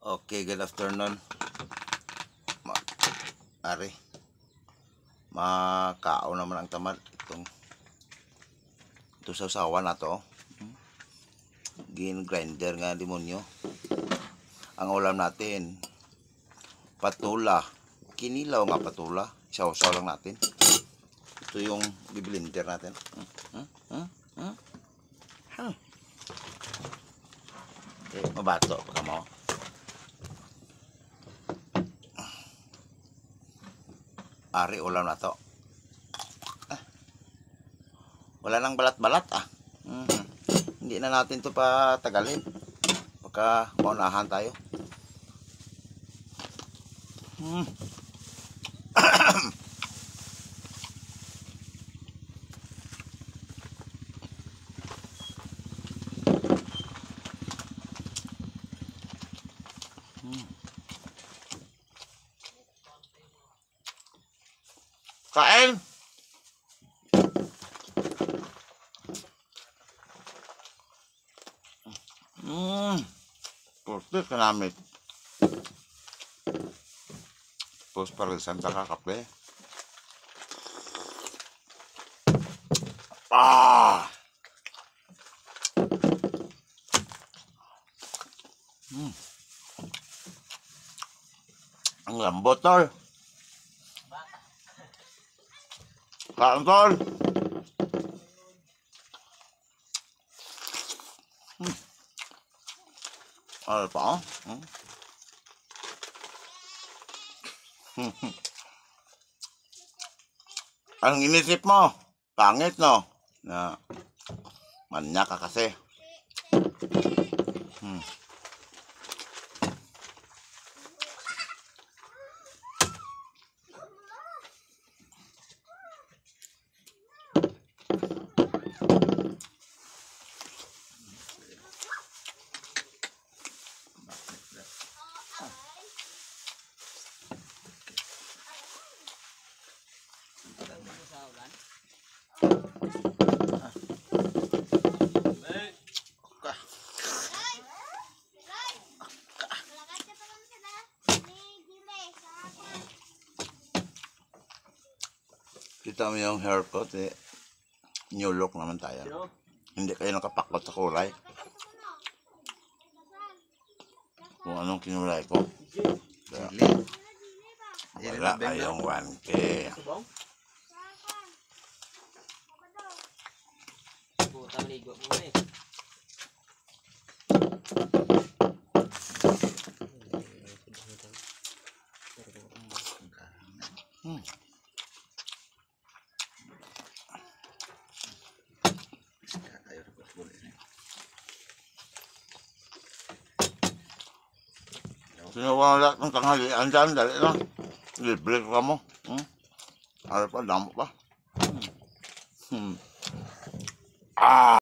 Okay, good afternoon. Ari, makao naman ang tamad. Ito sa usawa na to. Grinder nga demonyo. Ang ulam natin, patula. Kinilaw nga patula. Isaw-saw lang natin. Ito yung biblender natin. Mabato pa mo. Ari, ulam na to. Wala nang balat-balat Hindi na natin to pa tagalin. Pagka maunahan tayo. Kain! Kurtis ka namin. Tapos parisan sa kakape. Ang lambot, tol. Kain, tol. Ano pa, Anong inisip mo? Pangit, no? Na manyak ka kasi. Kita mo yung haircut new look naman tayo. Hindi kayo nakapakot sa kulay. Kung anong kinulay ko. Wala kayong 1K. Sinawala ng tanghalian dyan, dali lang. Libre ka mo. Ano pa, damo pa.